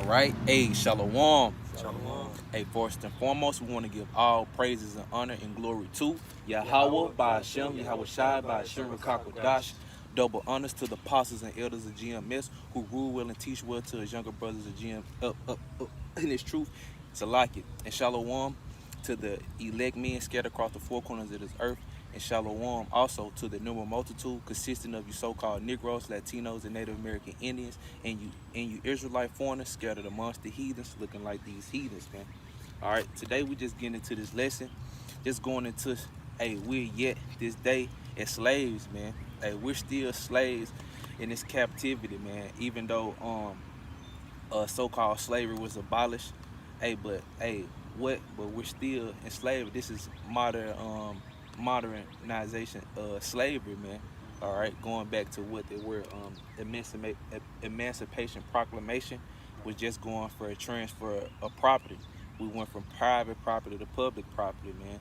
right. Hey, Shalom. Shalom. Hey, first and foremost, we want to give all praises and honor and glory to Yahweh Yahweh by Hashem, Yahweh Shai by Hashem Rakakwadash. Double honors to the apostles and elders of GMS who rule well and teach well to his younger brothers of GM in his truth. Salaki and Shalom to the elect men scattered across the four corners of this earth. And Shalom also to the innumerable multitude consisting of you so-called Negroes, Latinos, and Native American Indians, and you Israelite foreigners scattered amongst the heathens, looking like these heathens, man. All right, today we just getting into this lesson, just going into, hey, we're yet this day as slaves, man. Hey, we're still slaves in this captivity, man. Even though so-called slavery was abolished, hey, but we're still enslaved. This is modernization slavery, man. All right, going back to what they were, Emancipation Proclamation was just going for a transfer of property. We went from private property to public property, man.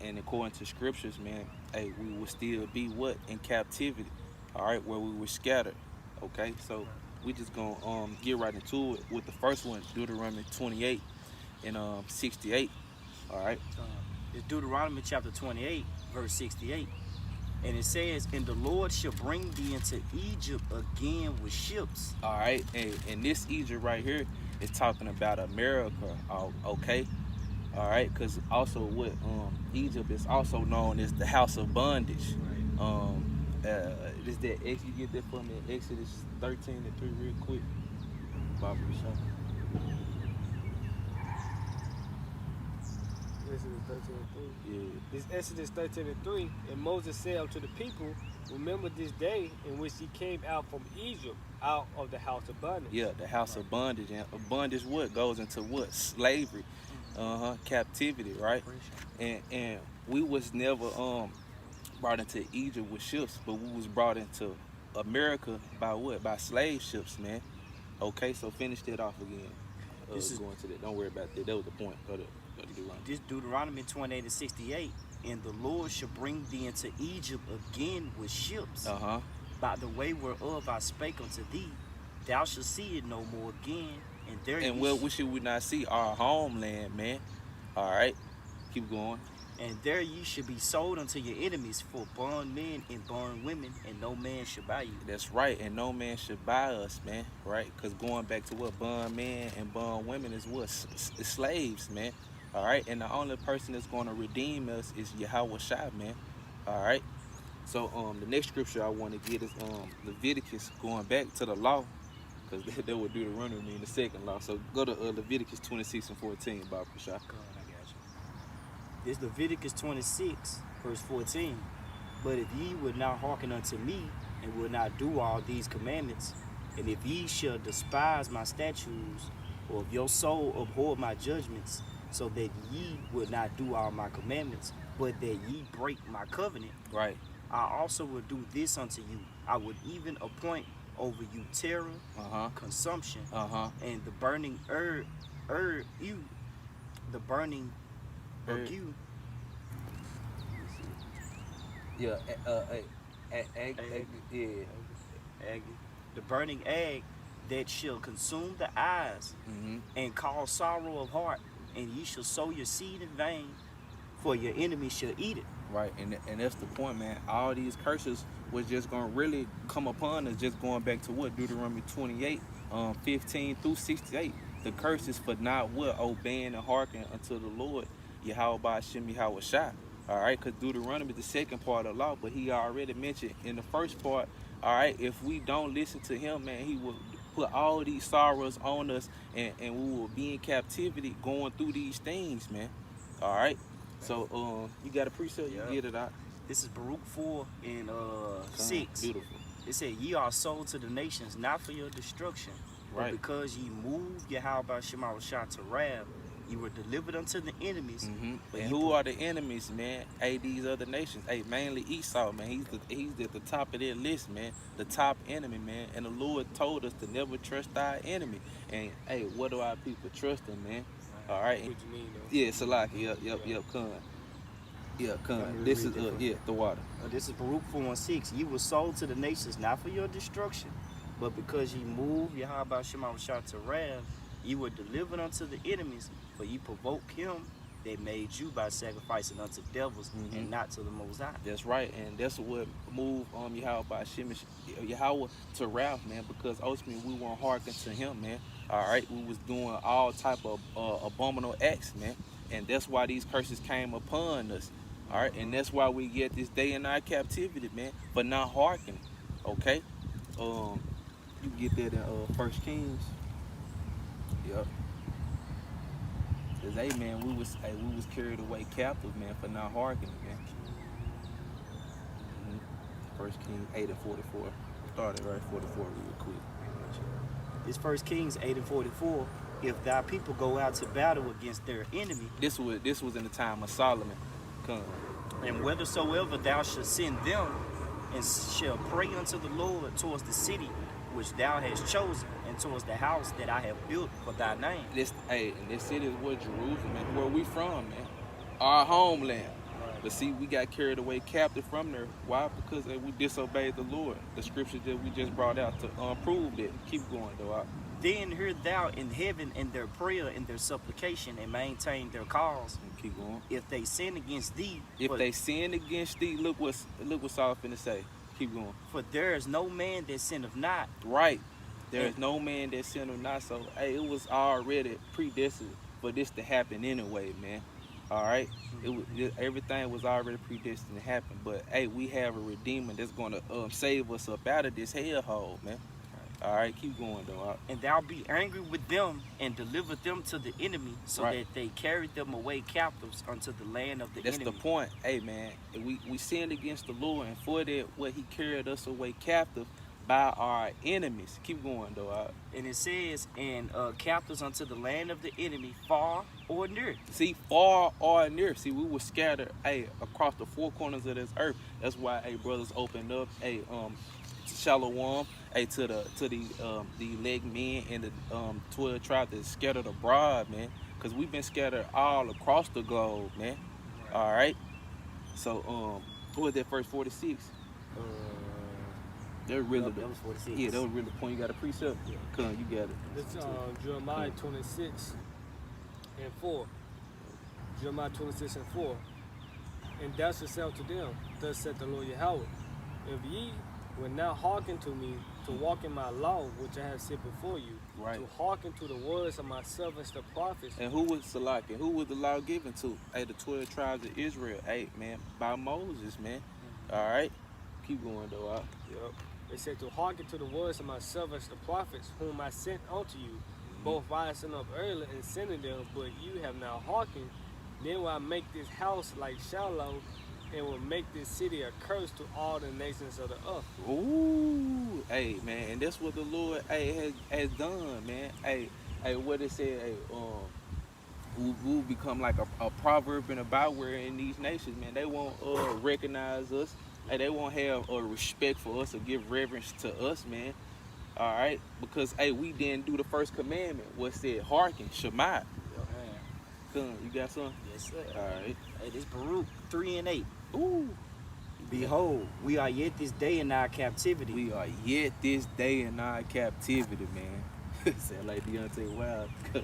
And according to scriptures, man, hey, we will still be what? In captivity, all right, where we were scattered. Okay, so we just gonna get right into it with the first one, Deuteronomy 28 and 68. All right. It's Deuteronomy chapter 28, verse 68. And it says, and the Lord shall bring thee into Egypt again with ships. All right, and this Egypt right here is talking about America, okay? All right, because also what Egypt is also known as the house of bondage. Is that you get that for me? Exodus 13 and 3 real quick. Bob, Exodus 13 and 3. yeah. This Exodus 13 and 3. And Moses said unto the people, remember this day in which ye came out from Egypt, out of the house of bondage. Yeah, the house of bondage. And bondage what? Goes into what? Slavery. Captivity, right? And we was never brought into Egypt with ships, but we was brought into America by what? By slave ships, man. Okay, so finish that off again. This is going to that. Don't worry about that. That was the point. Go to Deuteronomy. This Deuteronomy 28 and 68. And the Lord shall bring thee into Egypt again with ships. By the way whereof I spake unto thee, thou shalt see it no more again. And there And we should we not see our homeland, man. All right, keep going. And there ye should be sold unto your enemies for bondmen and bondwomen, and no man shall buy you. That's right, and no man should buy us, man. Right? Because going back to what bondmen and bondwomen is what? It's slaves, man. All right, and the only person that's going to redeem us is Yahweh Shai, man. All right. So the next scripture I want to get is Leviticus, going back to the law, because that would Deuteronomy in the second law. So go to Leviticus 26 and 14, Bob Shai. God, I got you. This Leviticus 26, verse 14. But if ye would not hearken unto me, and would not do all these commandments, and if ye shall despise my statutes, or if your soul abhor my judgments, so that ye would not do all my commandments, but that ye break my covenant, Right. I also will do this unto you. I would even appoint over you terror, consumption, and the burning the burning ague. Yeah, The burning egg that shall consume the eyes and cause sorrow of heart, and ye shall sow your seed in vain, for your enemy shall eat it. Right, and that's the point, man. All these curses was just gonna really come upon us, just going back to what Deuteronomy 28, 15 through 68. The curses for not what obeying and hearkening unto the Lord, Yahweh by Hashem Yahweh Shai. All right, because Deuteronomy is the second part of the law, but he already mentioned in the first part. All right, if we don't listen to him, man, he will put all these sorrows on us, and we will be in captivity going through these things, man. All right. So you got a precept, you get it out. This is Baruch 4 and 6. Beautiful. It said, ye are sold to the nations, not for your destruction, but because ye moved Yahweh by Shema Shah to wrath, you were delivered unto the enemies. And who are the enemies, man? Hey, these other nations. Hey, mainly Esau, man. He's at the top of their list, man. The top enemy, man. And the Lord told us to never trust our enemy. And hey, what do our people trust them, man? All right. What you mean, though? Yeah, Salaki. Yep, Khan. Yeah, Khan. This is the water. This is Baruch 4 and 6. Ye were sold to the nations, not for your destruction, but because ye moved Yahweh by Shema Shah to wrath, Ye were delivered unto the enemies, for ye provoked him that made you by sacrificing unto devils and not to the Most High. That's right, and that's what moved Yahweh to wrath, man, because ultimately we weren't hearkening to him, man. All right, we was doing all type of abominable acts, man, and that's why these curses came upon us. All right, and that's why we get this day in our captivity, man, for not hearkening. Okay, you get that in 1 Kings. Yep. Cause man, we was carried away captive, man, for not hearkening, man. 1 Kings 8:44. Started right 44 real quick. This 1 Kings 8:44. If thy people go out to battle against their enemy, This was in the time of Solomon. Come. and whithersoever thou shalt send them, and shall pray unto the Lord towards the city which thou hast chosen, and towards the house that I have built for thy name. And this city is what Jerusalem, man. Where we from, man? Our homeland. But see, we got carried away captive from there. Why? Because we disobeyed the Lord. The scripture that we just brought out to prove that. Keep going, though. Then hear thou in heaven in their prayer and their supplication, and maintain their cause. Keep going. If they sin against thee, If they sin against thee, look what Saul finna say. Keep going. for there is no man that sinneth not. Right. There is no man that sinneth not. So, it was already predestined for this to happen anyway, man. All right. Everything was already predestined to happen. But we have a redeemer that's gonna save us up out of this hellhole, man. All right, keep going though. And thou be angry with them, and deliver them to the enemy, so that they carried them away captives unto the land of the enemy. That's the point. Man, we sinned against the Lord, and for that, what he carried us away captive by our enemies. Keep going though. And it says, and captives unto the land of the enemy, far or near. See, far or near. See, we were scattered, across the four corners of this earth. That's why, brothers opened up, Shalom, to the elect men and the 12 tribes that scattered abroad, man. Cause we've been scattered all across the globe, man. Right. All right. So, what was that verse 46? That was really that was 46. Yeah, that was really the point. You got a precept? Yeah. Come on, you got it. It's Jeremiah 26:4. Jeremiah 26:4. And thou shalt say unto them, thus saith the Lord Yahweh, if ye will not hearken to me, to walk in my law, which I have set before you, right, to hearken to the words of my servants, the prophets. And who was Salaki? Who was the law given to? The 12 tribes of Israel. Man, by Moses, man. All right, keep going though. Yep. It said to hearken to the words of my servants, the prophets, whom I sent unto you, both rising up early and sending them, but you have not hearkened. Then will I make this house like Shiloh, and will make this city a curse to all the nations of the earth. Ooh, man, and that's what the Lord has done, man. What it said, we'll become like a proverb and a byword in these nations, man. They won't recognize us. They won't have respect for us or give reverence to us, man. All right, because we didn't do the first commandment. What said, hearken, Shema. Come, you got something? Yes, sir. All right. This Baruch 3:8. Ooh. Behold, we are yet this day in our captivity. We are yet this day in our captivity, man. Sound like Deontay Wild. To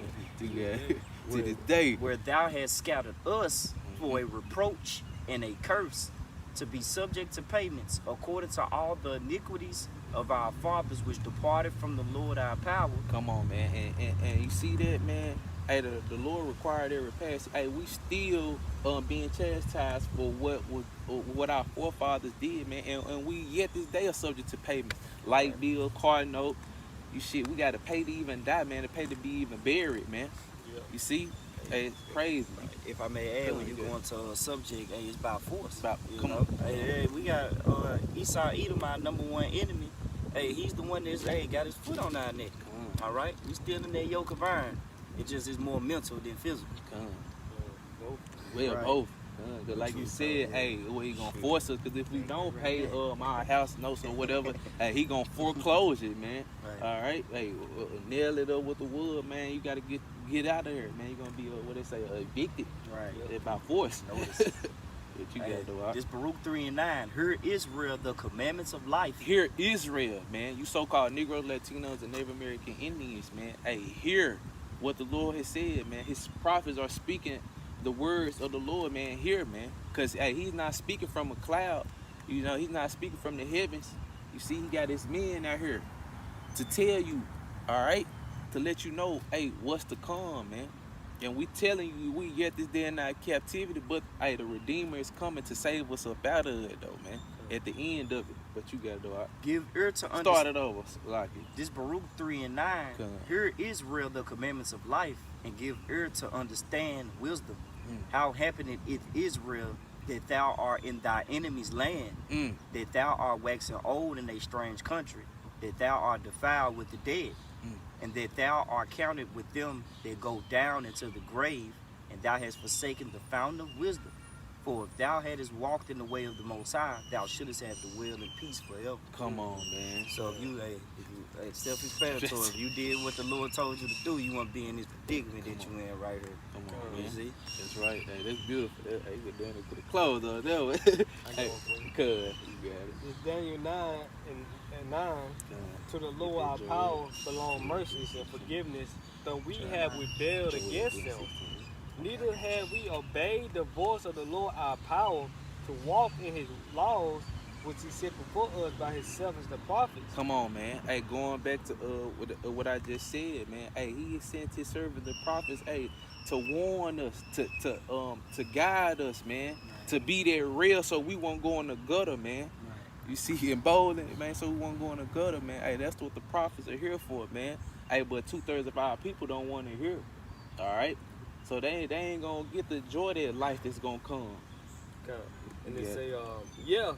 this day. Where thou hast scattered us for a reproach and a curse, to be subject to payments, according to all the iniquities of our fathers which departed from the Lord our power. Come on, man. And you see that, man? The Lord required every pass. We still being chastised for what our forefathers did, man. And we yet this day are subject to payment. Light bill, car note. We got to pay to even die, man. To pay to be even buried, man. Yep. You see? It's crazy. If I may add, when you go into a subject, it's by force. Come on. We got Esau Edom, our number one enemy. He's the one that's got his foot on our neck. All right? We still in that yoke of iron. It just is more mental than physical. Well, both. Cause like you said, he gonna force us. Cause if we don't pay our house notes or whatever, he gonna foreclose it, man. Right. All right, nail it up with the wood, man. You gotta get out of here, man. You're gonna be what they say, evicted, right? By force. What you gotta do, This Baruch 3:9. Hear Israel, the commandments of life. Hear Israel, man. You so-called Negroes, Latinos, and Native American Indians, man. Hear what the Lord has said, man. His prophets are speaking the words of the Lord, man, here, man. Because hey, he's not speaking from a cloud. You know, he's not speaking from the heavens. You see, he got his men out here to tell you, all right, to let you know, hey, what's to come, man. And we telling you, we get this day in our captivity, but hey, the Redeemer is coming to save us up out of it, though, man. At the end of it, but you gotta do it. Give ear to Start understand. it over, like it. This Baruch 3 and 9. Come. Hear Israel the commandments of life, and give ear to understand wisdom. Mm. How happeneth it, Israel, that thou art in thy enemy's land, Mm. that thou art waxing old in a strange country, that thou art defiled with the dead, Mm. and that thou art counted with them that go down into the grave, and thou hast forsaken the fountain of wisdom. For if thou hadst walked in the way of the Most High, thou shouldest have dwell in peace forever. Come on, man. So if you self-explanatory, if you did what the Lord told you to do, you won't be in this predicament that you in right here. Come on, You man. see? That's right. Hey, that's beautiful. That, hey, you doing it for the clothes on that one. I Hey, go for it. cuz, you got it. It's Daniel 9 and 9. To the Lord our power belong mercies and forgiveness, though we have rebelled against him. Neither have we obeyed the voice of the Lord our power to walk in his laws, which he set before us by his servants the prophets. Come on, man. Hey, going back to what I just said, man. Hey, he sent his servants, the prophets, hey, to warn us, to guide us, man, to be there real, so we won't go in the gutter, man. You see, emboldened, man, so we won't go in the gutter, man. Hey, that's what the prophets are here for, man. Hey, but 2/3 of our people don't want to hear. All right, so they ain't gonna get the joy of that life that's gonna come. Okay. And they Yeah. say,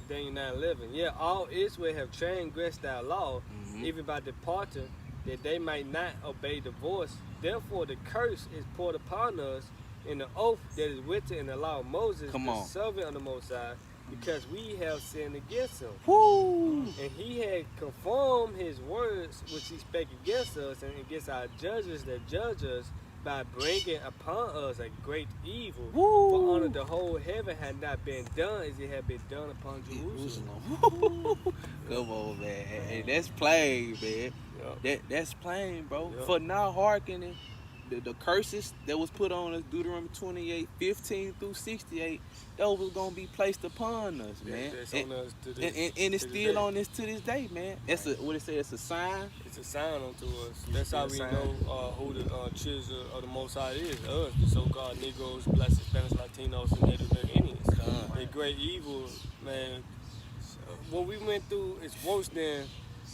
Daniel 9:11, yeah, all Israel have transgressed thy law, Mhm. even by departing, that they might not obey the voice. Therefore the curse is poured upon us in the oath that is written in the law of Moses, Come the on. servant of the Most High, because we have sinned against him. Woo! And he had conformed his words which he spake against us and against our judges that judge us by bringing upon us a great evil. Woo! For under the whole heaven had not been done as it had been done upon Jerusalem. Come on, man. Hey, that's plain, man. That's plain, bro. Yeah. For not hearkening the curses that was put on us, Deuteronomy 28:15 through 68, those was gonna be placed upon us, man. That's And, on us to this, and it's to this still day. on us to this day, man. It's a what it say. It's a sign. It's a sign unto us. That's how we sign. know who the children of the Most High is. Us, the so-called Negroes, Blacks, Hispanics, Latinos, and Native American Indians. The great evil, man. What we went through is worse than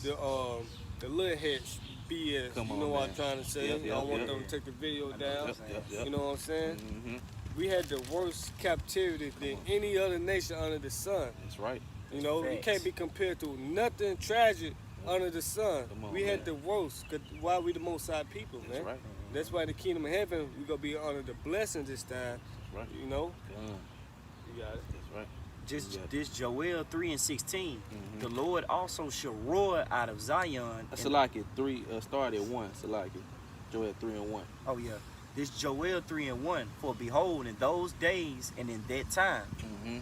the little heads BS. Come you on, know what man. I'm trying to say? Yep, I don't want yep. them to take the video down. Yep. You know what I'm saying? Mm-hmm. We had the worst captivity than any other nation under the sun. That's right. You know, it Facts. can't be compared to nothing tragic under the sun. Come on, We had man. the worst. 'Cause why we the most high people, man? That's right. That's why the kingdom of heaven, we gonna be under the blessing this time. That's right. You know, Done. you got it. That's right. Just Yeah. this Joel 3 and 16. Mhm. The Lord also shall roar out of Zion. and- Salaki 3 start at 1. Salaki. Joel 3:1. Oh yeah. This Joel 3 and 1. For behold, in those days and in that time, Mm-hmm.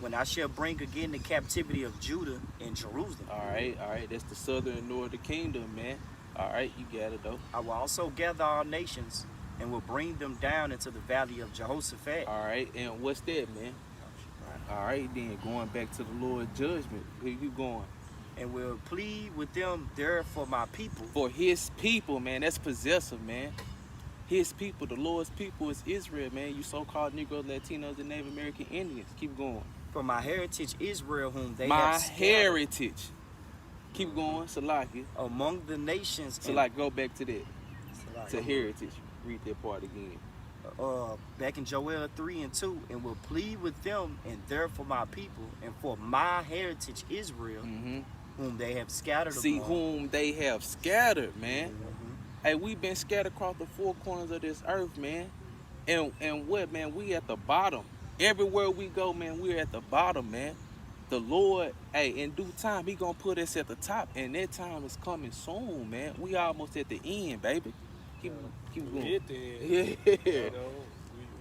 when I shall bring again the captivity of Judah and Jerusalem, All right. That's the southern and northern kingdom, man. All right, you got it though. I will also gather all nations and will bring them down into the valley of Jehoshaphat. All right, and what's that, man? All right, then going back to the Lord's judgment. Where you going? And will plead with them there for my people. For His people, man. That's possessive, man. His people, the Lord's people is Israel, man. You so-called Negroes, Latinos, and Native American Indians. Keep going. For my heritage Israel, whom they My have scattered heritage. Keep going, Salaki. among the nations. So like go back to that. and- To heritage. Read that part again. back in Joel 3 and 2, and will plead with them and there for my people and for my heritage Israel, Mm-hmm. whom they have scattered See among. whom they have scattered, man. Mhm. Hey, we've been scattered across the four corners of this earth, man. And what, man? We at the bottom. Everywhere we go, man, we're at the bottom, man. The Lord, hey, in due time, He gonna put us at the top, and that time is coming soon, man. We almost at the end, baby. Keep We going. hit the end. Yeah, You know,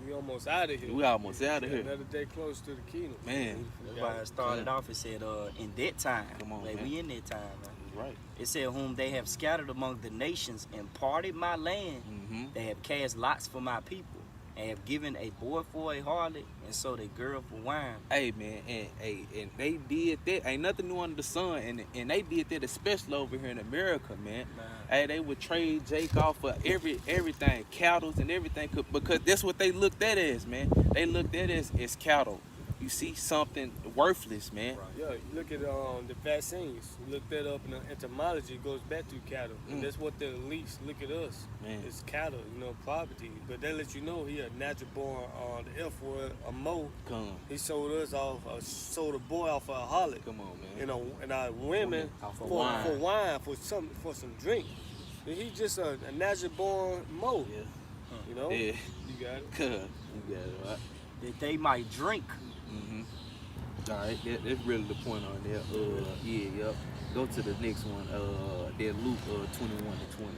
we almost out of here. we almost out of here, Another day close to the kingdom. man. That's why I started off and said, in that time. Come on, like, man. we in that time, man. right. It said, whom they have scattered among the nations and parted my land. Mm-hmm. They have cast lots for my people, and have given a boy for a harlot, and sold a girl for wine. Hey man, and they did that. Ain't nothing new under the sun, and they did that especially over here in America, man. Hey, they would trade Jake off for everything, cattle and everything, because that's what they looked at as, man. They looked at it as cattle. You see something worthless, man. Yeah, you look at the vaccines. You look that up in the etymology, it goes back to cattle. And that's what the elites look at us. Man. It's cattle, poverty. But they let you know he a natural born, the F word, a Mo. Come, He sold us off, sold a boy off for a harlot. come on, man. And our women Off for for wine. wine, for some drink. And he just a natural born Mo. Yeah, yeah. You got it. You got it, right? That they might drink. Mm-hmm. All right, that's really the point on there. Yep. Go to the next one. That Luke 21 to 20.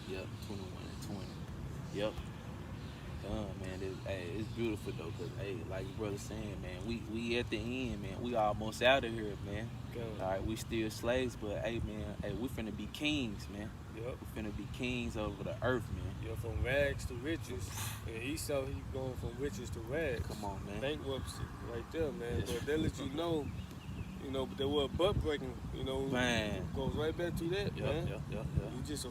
Yep, 21 to 20. Yep. Man, it's beautiful though, cause hey, like your brother saying, man, we at the end, man. We almost out of here, man. All right, we still slaves, but hey, man, we finna be kings, man. Yep. We finna be kings over the earth, man. You're from rags to riches. And Esau, he going from riches to rags. Come on, man. Bankruptcy right there, man. But they let you know, but they were butt breaking, Man. goes right back to that, man. Yep. You just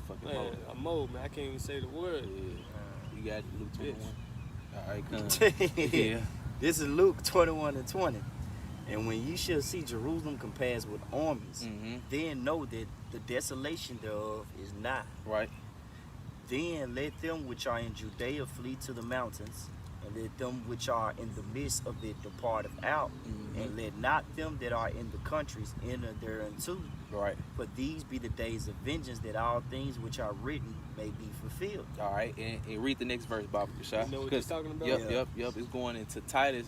Fucking man, mode. a mode, man. I can't even say the word. Yeah. You got Luke 21. Bitch. All right, come. Yeah. This is Luke 21 and 20. And when you shall see Jerusalem compassed with armies, Mm-hmm. then know that the desolation thereof is nigh. Right. Then let them which are in Judea flee to the mountains, and let them which are in the midst of it depart out, and let not them that are in the countries enter thereunto. Right. For these be the days of vengeance, that all things which are written may be fulfilled. All right, and read the next verse, Bobby Kashai. You know what he's talking about? Yep. It's going into Titus.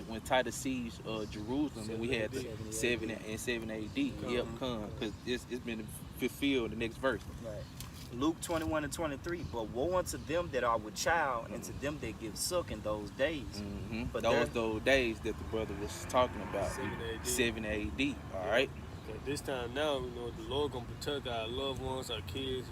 When Titus sieged Jerusalem, and we had the 7 AD. Yep, come, because it's been fulfilled. The next verse. Right. Luke 21 and 23. But woe unto them that are with child, and to them that give suck in those days. Mm-hmm. But those days that the brother was talking about. 7 AD. All right. Okay, this time now, the Lord gonna protect our loved ones, our kids,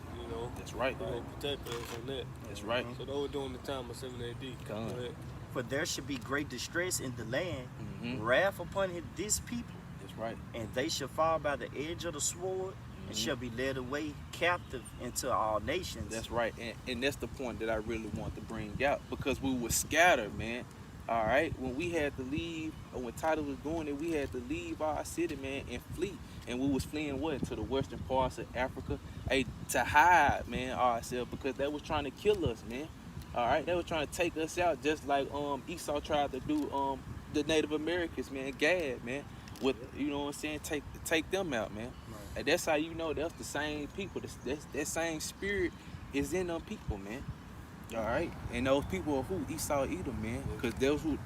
That's right. He gonna protect us on that. That's right. So they were during the time of 7 AD. Come. Go ahead. For there should be great distress in the land, Mm-hmm. wrath upon this people, That's right. and they shall fall by the edge of the sword, and shall be led away captive into all nations. That's right, and that's the point that I really want to bring out, because we were scattered, man. All right, when we had to leave, or when Titus was doing it, we had to leave our city, man, and flee. And we was fleeing what, to the western parts of Africa, to hide, man, ourselves, because they was trying to kill us, man. All right, they were trying to take us out, just like Esau tried to do the Native Americans, man, Gad, man. With what I'm saying, take them out, man. And that's how you know that's the same people. That same spirit is in them people, man. All right, and those people are who? Esau, Edom, man. Because those were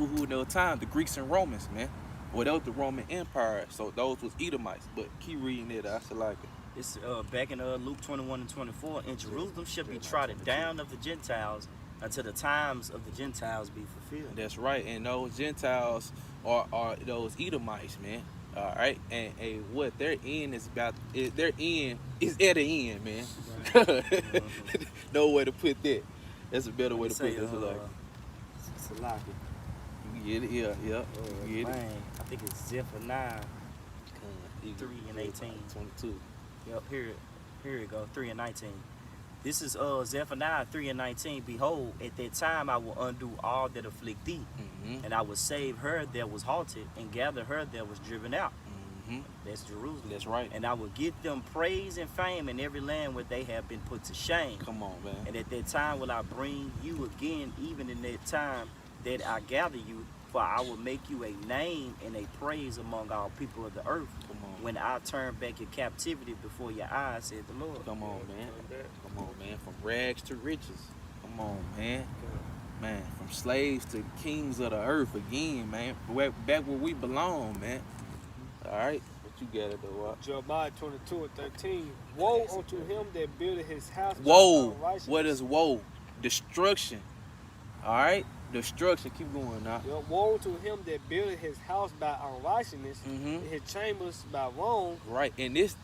who in their time, the Greeks and Romans, man. Well, that was the Roman Empire, so those was Edomites. But keep reading it, I should like it. It's back in Luke 21 and 24. And Jerusalem shall be trodden down of the Gentiles until the times of the Gentiles be fulfilled. That's right, and those Gentiles are those Edomites, man. All right, and what their end is about, their end is at the end, man. No way to put that. That's a better way to put it. Salaki. You get it? Yeah. You get it? Man, I think it's Zephaniah 3 and 18. 22. Yep, here it go, 3 and 19. This is Zephaniah 3 and 19. Behold, at that time I will undo all that afflict thee, and I will save her that was halted, and gather her that was driven out. That's Jerusalem. That's right. And I will give them praise and fame in every land where they have been put to shame. Come on, man. And at that time will I bring you again, even in that time that I gather you, for I will make you a name and a praise among all people of the earth. Come on. When I turn back your captivity before your eyes, said the Lord. Come on, man. Come on, man. From rags to riches. Come on, man. Man, from slaves to kings of the earth again, man. Back where we belong, man. All right. What you got it, though? Jeremiah 22 and 13. Woe unto him that buildeth his house. Woe. What is woe? Destruction. All right. Destruction. Keep going now. Woe to him that buildeth his house by unrighteousness, Mm-hmm. and his chambers by wrong. Right, and this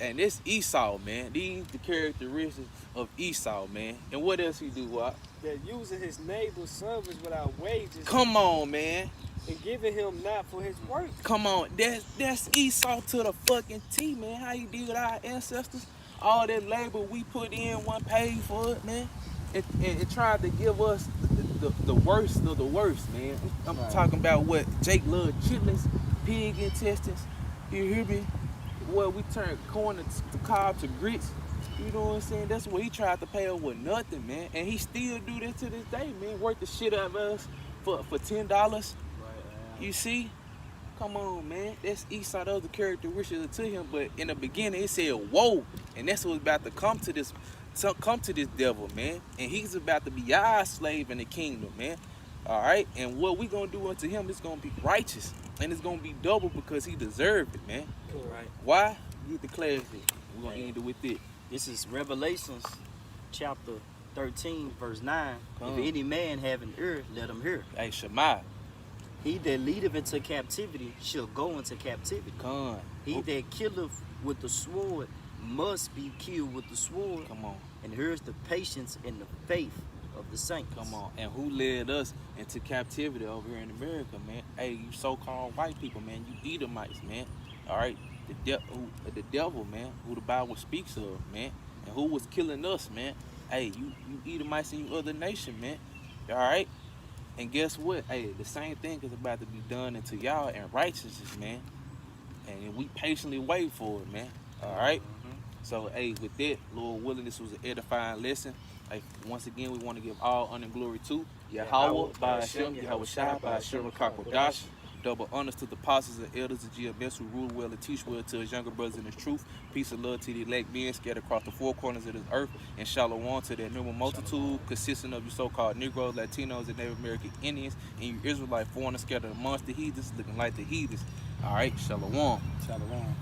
Esau, man. These the characteristics of Esau, man. And what else he do? What? That using his neighbor's service without wages, Come on, man. and giving him not for his work. Come on. That's Esau to the fucking T, man. How you deal with our ancestors? All that labor we put in, one paid for it, man. And tried to give us the worst of the worst, man. I'm Right. talking about what Jake loved chitlins, pig intestines. You hear me? Well, we turned corn to cob to grits. You know what I'm saying? That's what he tried to pay us with nothing, man. And he still do this to this day, man. Work the shit out of us for $10. You see? Come on, man. That's Esau. Those the characteristics to him. But in the beginning, it said, "Whoa," and that's what's about to come to this devil, man. And he's about to be our slave in the kingdom, man. All right. And what we gonna do unto him is gonna be righteous, and it's gonna be double because he deserved it, man. Right. Why? Get the clarity. We're gonna end it with it. This is Revelations chapter 13, verse 9. Come. If any man have an ear, let him hear. Hey, Shema, He that leadeth into captivity shall go into captivity. come. He that killeth with the sword must be killed with the sword. Come on. And here's the patience and the faith of the saints. Come on. And who led us into captivity over here in America, man? Hey, you so-called white people, man. You Edomites, man. All right. The devil, man, who the Bible speaks of, man. And who was killing us, man. Hey, you Edomites and you other nation, man. All right. And guess what? Hey, the same thing is about to be done unto y'all in righteousness, man. And we patiently wait for it, man. All right. So, hey, with that, Lord willing, this was an edifying lesson. Hey, once again, we want to give all honor and glory to Yahweh, by Hashem, Yahweh Shai, by Hashem, Kakodash. Double honors to the apostles and elders of GMS who rule well and teach well to his younger brothers in his truth. Peace and love to the elect men scattered across the four corners of this earth. And shalom to the innumerable multitude consisting of you so-called Negroes, Latinos, and Native American Indians, and you Israelite foreigners scattered amongst the heathens looking like the heathens. All right, shalom. Shalom.